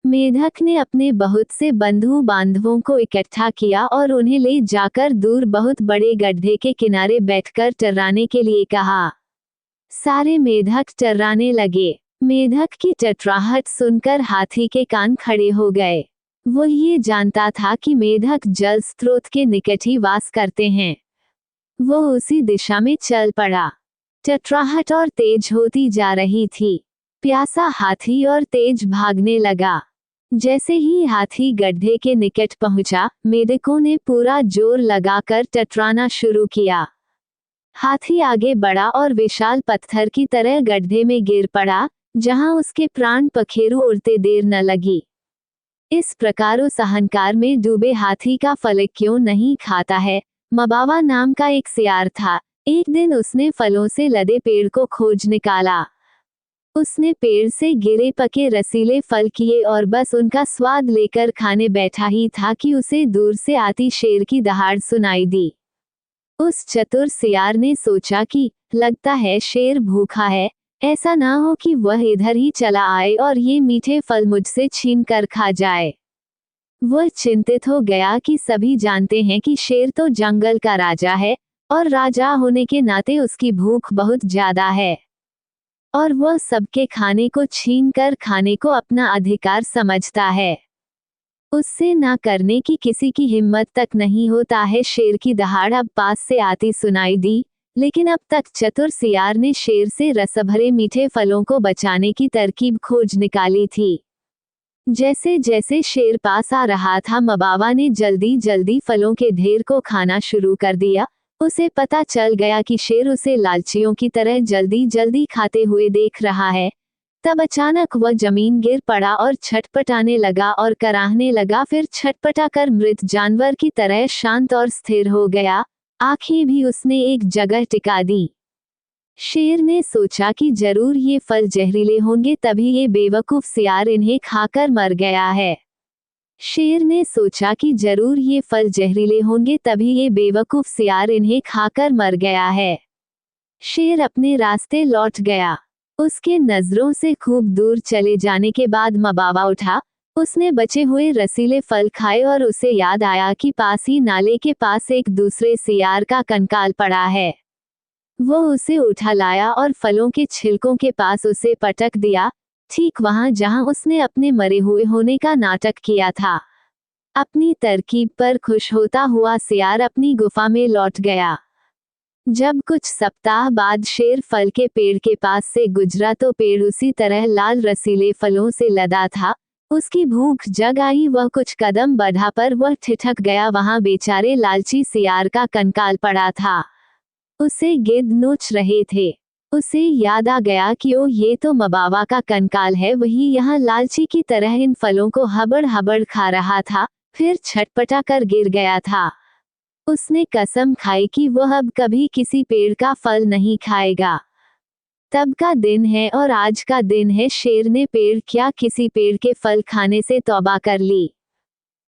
मेढक ने अपने बहुत से बंधु बांधवों को इकट्ठा किया और उन्हें ले जाकर दूर बहुत बड़े गड्ढे के किनारे बैठकर टर्राने के लिए कहा। सारे मेढक टर्राने लगे। मेढक की टटराहट सुनकर हाथी के कान खड़े हो गए। वो ये जानता था कि मेढक जल स्रोत के निकट ही वास करते हैं। वो उसी दिशा में चल पड़ा। टटराहट और तेज होती जा रही थी। प्यासा हाथी और तेज भागने लगा। जैसे ही हाथी गड्ढे के निकट पहुंचा, मेढकों ने पूरा जोर लगाकर टटराना शुरू किया। हाथी आगे बढ़ा और विशाल पत्थर की तरह गड्ढे में गिर पड़ा, जहां उसके प्राण पखेरु उड़ते देर न लगी। इस प्रकार उस अहंकार में डूबे हाथी का फल क्यों नहीं खाता है। मबावा नाम का एक सियार था। एक दिन उसने फलों से लदे पेड़ को खोज निकाला। उसने पेड़ से गिरे पके रसीले फल किए और बस उनका स्वाद लेकर खाने बैठा ही था कि उसे दूर से आती शेर की दहाड़ सुनाई दी। उस चतुर सियार ने सोचा कि लगता है शेर भूखा है, ऐसा ना हो कि वह इधर ही चला आए और ये मीठे फल मुझसे छीन कर खा जाए। वह चिंतित हो गया कि सभी जानते हैं कि शेर तो जंगल का राजा है और राजा होने के नाते उसकी भूख बहुत ज्यादा है और वह सबके खाने को छीन कर खाने को अपना अधिकार समझता है। उससे ना करने की किसी की हिम्मत तक नहीं होता है। शेर की दहाड़ अब पास से आती सुनाई दी, लेकिन अब तक चतुर सियार ने शेर से रसभरे मीठे फलों को बचाने की तरकीब खोज निकाली थी। जैसे जैसे शेर पास आ रहा था, मबावा ने जल्दी जल्दी फलों के ढेर को खाना शुरू कर दिया। उसे पता चल गया कि शेर उसे लालचियों की तरह जल्दी जल्दी खाते हुए देख रहा है। तब अचानक वह जमीन गिर पड़ा और छटपटाने लगा और कराहने लगा। फिर छटपटा कर मृत जानवर की तरह शांत और स्थिर हो गया। आंखें भी उसने एक जगह टिका दी। शेर ने सोचा कि जरूर ये फल जहरीले होंगे, तभी ये बेवकूफ सियार इन्हें खाकर मर गया है। शेर ने सोचा कि जरूर ये फल जहरीले होंगे, तभी ये बेवकूफ सियार इन्हें खाकर मर गया है। शेर अपने रास्ते लौट गया। उसके नजरों से खूब दूर चले जाने के बाद मबावा उठा। उसने बचे हुए रसीले फल खाए और उसे याद आया कि पास ही नाले के पास एक दूसरे सियार का कंकाल पड़ा है। वो उसे उठा लाया और फलों के छिलकों के पास उसे पटक दिया, ठीक वहां जहां उसने अपने मरे हुए होने का नाटक किया था। अपनी तरकीब पर खुश होता हुआ सियार अपनी गुफा में लौट गया। जब कुछ सप्ताह बाद शेर फल के पेड़ के पास से गुजरा तो पेड़ उसी तरह लाल रसीले फलों से लदा था। उसकी भूख जग आई। वह कुछ कदम बढ़ा पर वह ठिठक गया। वहां बेचारे लालची सियार का कंकाल पड़ा था। उसे गिद्ध नोच रहे थे। उसे याद आ गया कि ओ, ये तो मबावा का कंकाल है। वही यहाँ लालची की तरह इन फलों को हबड़ हबड़ खा रहा था, फिर छटपटा कर गिर गया था। उसने कसम खाई कि वह अब कभी किसी पेड़ का फल नहीं खाएगा। तब का दिन है और आज का दिन है। शेर ने पेड़ क्या, किसी पेड़ के फल खाने से तौबा कर ली।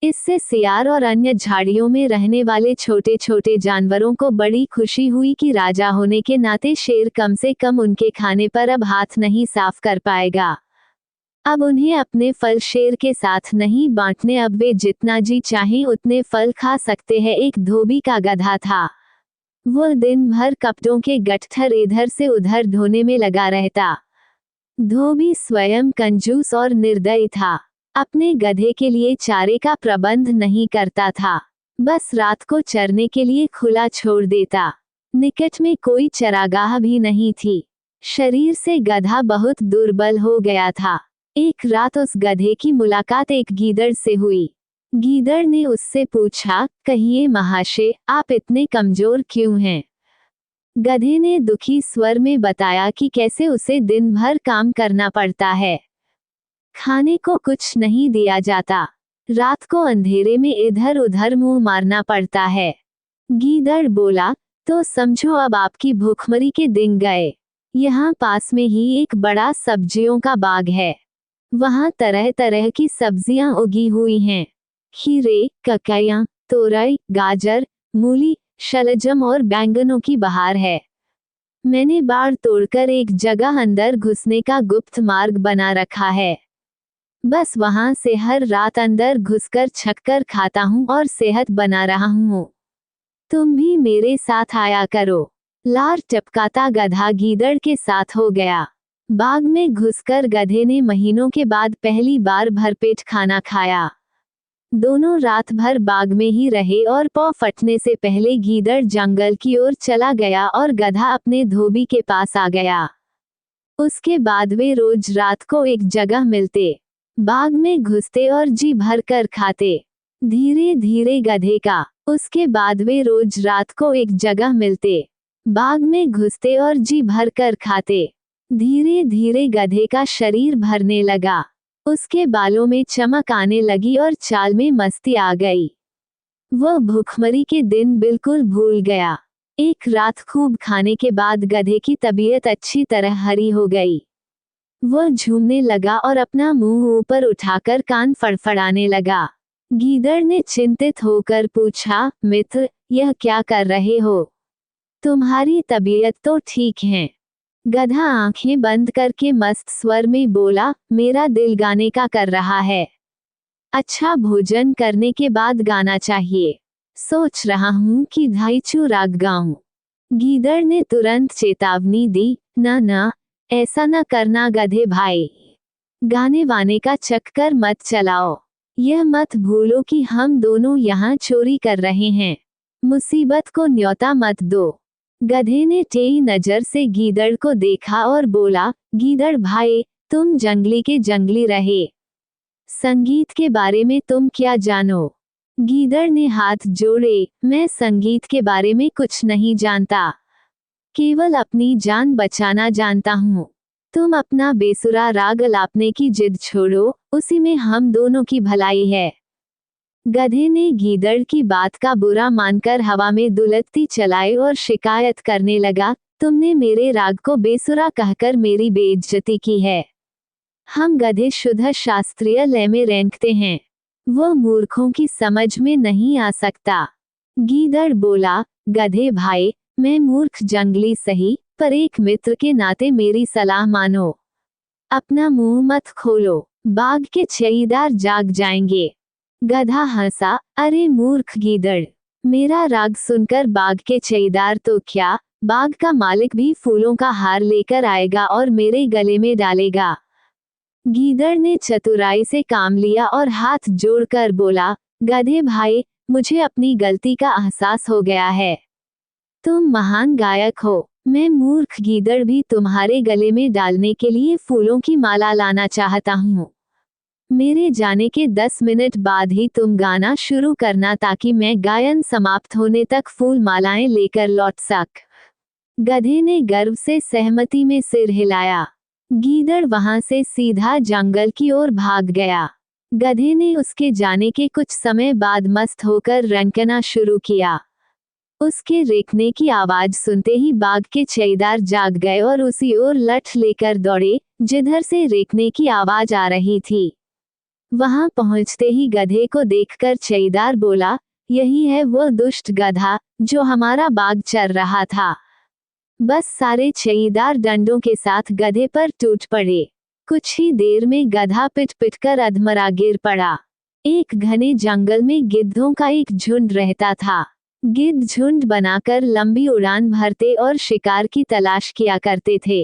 इससे सियार और अन्य झाड़ियों में रहने वाले छोटे छोटे जानवरों को बड़ी खुशी हुई कि राजा होने के नाते शेर कम से कम उनके खाने पर अब हाथ नहीं साफ कर पाएगा। अब उन्हें अपने फल शेर के साथ नहीं बांटने, अब वे जितना जी चाहें उतने फल खा सकते हैं। एक धोबी का गधा था। वह दिन भर कपड़ों के गट्ठर इधर से उधर ढोने में लगा रहता। धोबी स्वयं कंजूस और निर्दयी था। अपने गधे के लिए चारे का प्रबंध नहीं करता था, बस रात को चरने के लिए खुला छोड़ देता। निकट में कोई चरागाह भी नहीं थी। शरीर से गधा बहुत दुर्बल हो गया था। एक रात उस गधे की मुलाकात एक गीदड़ से हुई। गीदड़ ने उससे पूछा, कहिए महाशय, आप इतने कमजोर क्यों हैं? गधे ने दुखी स्वर में बताया कि कैसे उसे दिन भर काम करना पड़ता है। खाने को कुछ नहीं दिया जाता। रात को अंधेरे में इधर उधर मुंह मारना पड़ता है। गीदड़ बोला, तो समझो अब आपकी भूखमरी के दिन गए। यहाँ पास में ही एक बड़ा सब्जियों का बाग है। वहाँ तरह तरह की सब्जियां उगी हुई हैं। खीरे, ककैया, तोरई, गाजर, मूली, शलजम और बैंगनों की बहार है। मैंने बाड़ तोड़कर एक जगह अंदर घुसने का गुप्त मार्ग बना रखा है। बस वहां से हर रात अंदर घुसकर छक्कर खाता हूँ और सेहत बना रहा हूँ। तुम भी मेरे साथ आया करो। लार टपकाता गधा गीदड़ के साथ हो गया। बाग में घुसकर गधे ने महीनों के बाद पहली बार भरपेट खाना खाया। दोनों रात भर बाग में ही रहे और पौ फटने से पहले गीदड़ जंगल की ओर चला गया और गधा अपने धोबी के पास आ गया। उसके बाद वे रोज रात को एक जगह मिलते, बाग में घुसते और जी भर कर खाते। धीरे धीरे गधे का, उसके बाद वे रोज रात को एक जगह मिलते, बाग में घुसते और जी भर कर खाते। धीरे धीरे गधे का शरीर भरने लगा, उसके बालों में चमक आने लगी और चाल में मस्ती आ गई। वह भूखमरी के दिन बिल्कुल भूल गया। एक रात खूब खाने के बाद गधे की तबीयत अच्छी तरह हरी हो गई। वह झूमने लगा और अपना मुंह ऊपर उठाकर कान फड़फड़ाने लगा। गीदड़ ने चिंतित होकर पूछा, मित्र, यह क्या कर रहे हो? तुम्हारी तबीयत तो ठीक है। गधा आंखें बंद करके मस्त स्वर में बोला, मेरा दिल गाने का कर रहा है। अच्छा भोजन करने के बाद गाना चाहिए। सोच रहा हूँ कि धाइचू राग गाऊं। गीदड़ ने तुरंत चेतावनी दी, ना, ऐसा न करना गधे भाई। गाने वाने का चक्कर मत चलाओ। यह मत भूलो कि हम दोनों यहाँ चोरी कर रहे हैं। मुसीबत को न्योता मत दो। गधे ने टेढ़ी नजर से गीदड़ को देखा और बोला, गीदड़ भाई, तुम जंगली के जंगली रहे। संगीत के बारे में तुम क्या जानो? गीदड़ ने हाथ जोड़े, मैं संगीत के बारे में कुछ नहीं जानता, केवल अपनी जान बचाना जानता हूँ। तुम अपना बेसुरा राग अलापने की जिद छोड़ो, उसी में हम दोनों की भलाई है। गधे ने गीदड़ की बात का बुरा मानकर हवा में दुलत्ती चलाई और शिकायत करने लगा, तुमने मेरे राग को बेसुरा कहकर मेरी बेइज्जती की है। हम गधे शुद्ध शास्त्रीय लय में रेंगते हैं, वह मूर्खों की समझ में नहीं आ सकता। गीदड़ बोला, गधे भाई, मैं मूर्ख जंगली सही, पर एक मित्र के नाते मेरी सलाह मानो। अपना मुंह मत खोलो, बाग के चईदार जाग जाएंगे। गधा हंसा, अरे मूर्ख गीदड़, मेरा राग सुनकर बाग के चईदार तो क्या, बाग का मालिक भी फूलों का हार लेकर आएगा और मेरे गले में डालेगा। गीदड़ ने चतुराई से काम लिया और हाथ जोड़कर बोला, गधे भाई, मुझे अपनी गलती का एहसास हो गया है। तुम महान गायक हो, मैं मूर्ख गीदड़ भी तुम्हारे गले में डालने के लिए फूलों की माला लाना चाहता हूँ। मेरे जाने के 10 मिनट बाद ही तुम गाना शुरू करना ताकि मैं गायन समाप्त होने तक फूल मालाएं लेकर लौट सक। गधे ने गर्व से सहमति में सिर हिलाया। गीदड़ वहां से सीधा जंगल की ओर भाग गया। गधे ने उसके जाने के कुछ समय बाद मस्त होकर रंकना शुरू किया। उसके रेंकने की आवाज सुनते ही बाग के चईदार जाग गए और उसी ओर लठ लेकर दौड़े जिधर से रेंकने की आवाज आ रही थी। वहां पहुंचते ही गधे को देखकर चईदार बोला, यही है वह दुष्ट गधा जो हमारा बाग चर रहा था। बस सारे चईदार डंडों के साथ गधे पर टूट पड़े। कुछ ही देर में गधा पिट पिट कर अधमरा गिर पड़ा। एक घने जंगल में गिद्धों का एक झुंड रहता था। गिद्ध झुंड बनाकर लंबी उड़ान भरते और शिकार की तलाश किया करते थे।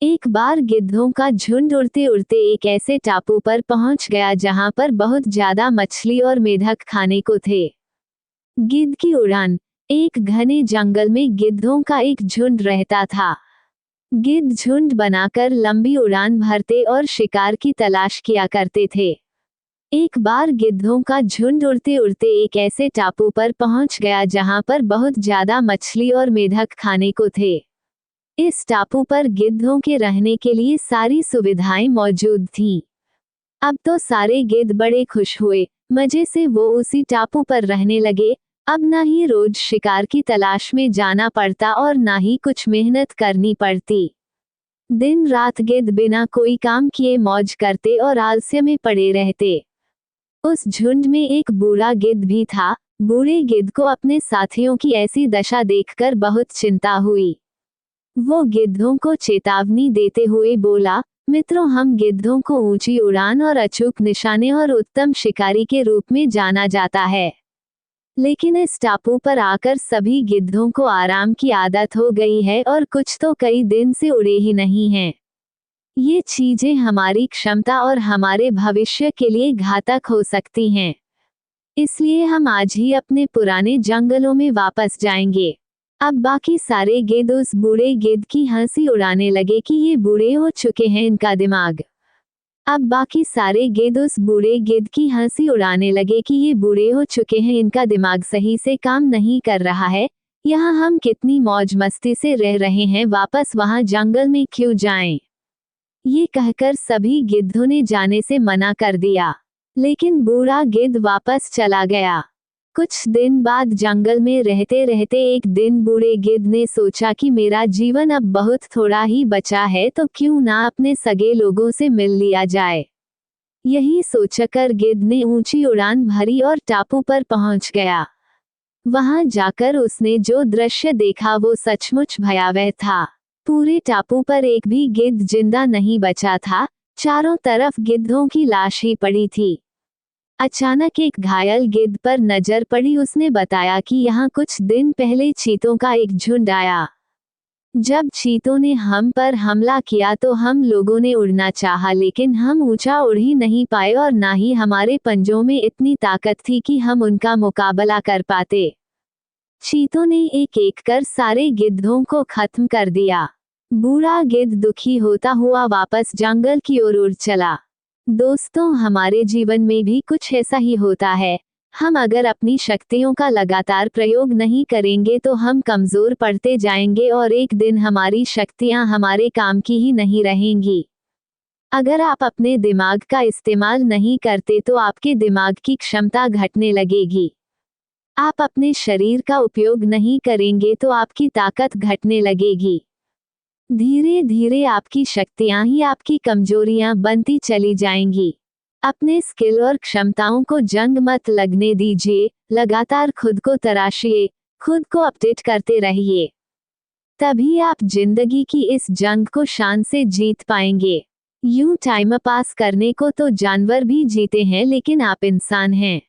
एक बार गिद्धों का झुंड उड़ते उड़ते एक ऐसे टापू पर पहुंच गया जहां पर बहुत ज्यादा मछली और मेढक खाने को थे। गिद्ध की उड़ान। एक घने जंगल में गिद्धों का एक झुंड रहता था। गिद्ध झुंड बनाकर लंबी उड़ान भरते और शिकार की तलाश किया करते थे। एक बार गिद्धों का झुंड उड़ते उड़ते एक ऐसे टापू पर पहुंच गया जहां पर बहुत ज्यादा मछली और मेढक खाने को थे। इस टापू पर गिद्धों के रहने के लिए सारी सुविधाएं मौजूद थीं। अब तो सारे गिद्ध बड़े खुश हुए, मजे से वो उसी टापू पर रहने लगे। अब ना ही रोज शिकार की तलाश में जाना पड़ता और ना ही कुछ मेहनत करनी पड़ती। दिन रात गिद्ध बिना कोई काम किए मौज करते और आलस्य में पड़े रहते। उस झुंड में एक बूढ़ा गिद्ध भी था। बूढ़े गिद्ध को अपने साथियों की ऐसी दशा देखकर बहुत चिंता हुई। वो गिद्धों को चेतावनी देते हुए बोला, मित्रों, हम गिद्धों को ऊंची उड़ान और अचूक निशाने और उत्तम शिकारी के रूप में जाना जाता है। लेकिन इस टापू पर आकर सभी गिद्धों को आराम की आदत हो गई है और कुछ तो कई दिन से उड़े ही नहीं हैं। ये चीजें हमारी क्षमता और हमारे भविष्य के लिए घातक हो सकती हैं। इसलिए हम आज ही अपने पुराने जंगलों में वापस जाएंगे। अब बाकी सारे गिद्ध उस बूढ़े गिद्ध की हंसी उड़ाने लगे कि ये बूढ़े हो चुके हैं, इनका दिमाग। अब बाकी सारे गिद्ध उस बूढ़े गिद्ध की हंसी उड़ाने लगे कि ये बूढ़े हो चुके हैं, इनका दिमाग सही से काम नहीं कर रहा है। यहाँ हम कितनी मौज मस्ती से रह रहे हैं, वापस वहाँ जंगल में क्यों जाएं? ये कहकर सभी गिद्धों ने जाने से मना कर दिया। लेकिन बूढ़ा गिद्ध वापस चला गया। कुछ दिन बाद जंगल में रहते रहते एक दिन बूढ़े गिद्ध ने सोचा कि मेरा जीवन अब बहुत थोड़ा ही बचा है, तो क्यों ना अपने सगे लोगों से मिल लिया जाए। यही सोचकर गिद्ध ने ऊंची उड़ान भरी और टापू पर पहुंच गया। वहां जाकर उसने जो दृश्य देखा वो सचमुच भयावह था। पूरे टापू पर एक भी गिद्ध जिंदा नहीं बचा था। चारों तरफ गिद्धों की लाश ही पड़ी थी। अचानक एक घायल गिद्ध पर नजर पड़ी। उसने बताया कि यहाँ कुछ दिन पहले चीतों का एक झुंड आया। जब चीतों ने हम पर हमला किया तो हम लोगों ने उड़ना चाहा, लेकिन हम ऊंचा उड़ ही नहीं पाए और ना ही हमारे पंजों में इतनी ताकत थी कि हम उनका मुकाबला कर पाते। चीतों ने एक एक कर सारे गिद्धों को खत्म कर दिया। बूढ़ा गिद्ध दुखी होता हुआ वापस जंगल की ओर उड़ चला। दोस्तों, हमारे जीवन में भी कुछ ऐसा ही होता है। हम अगर अपनी शक्तियों का लगातार प्रयोग नहीं करेंगे तो हम कमजोर पड़ते जाएंगे और एक दिन हमारी शक्तियां हमारे काम की ही नहीं रहेंगी। अगर आप अपने दिमाग का इस्तेमाल नहीं करते तो आपके दिमाग की क्षमता घटने लगेगी। आप अपने शरीर का उपयोग नहीं करेंगे तो आपकी ताकत घटने लगेगी। धीरे धीरे आपकी शक्तियां ही आपकी कमजोरियां बनती चली जाएंगी। अपने स्किल और क्षमताओं को जंग मत लगने दीजिए। लगातार खुद को तराशिए, खुद को अपडेट करते रहिए। तभी आप जिंदगी की इस जंग को शान से जीत पाएंगे। यूं टाइम पास करने को तो जानवर भी जीते हैं, लेकिन आप इंसान हैं।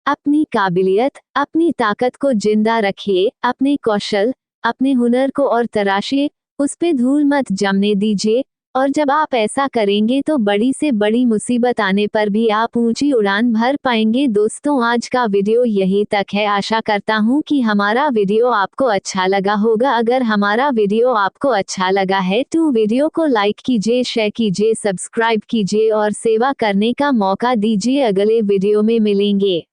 अपनी काबिलियत, अपनी ताकत को जिंदा रखिए। अपने कौशल, अपने हुनर को और तराशिए, उस पे धूल मत जमने दीजिए। और जब आप ऐसा करेंगे तो बड़ी से बड़ी मुसीबत आने पर भी आप ऊंची उड़ान भर पाएंगे। दोस्तों, आज का वीडियो यही तक है। आशा करता हूँ कि हमारा वीडियो आपको अच्छा लगा होगा। अगर हमारा वीडियो आपको अच्छा लगा है तो वीडियो को लाइक कीजिए, शेयर कीजिए, सब्सक्राइब कीजिए और सेवा करने का मौका दीजिए। अगले वीडियो में मिलेंगे।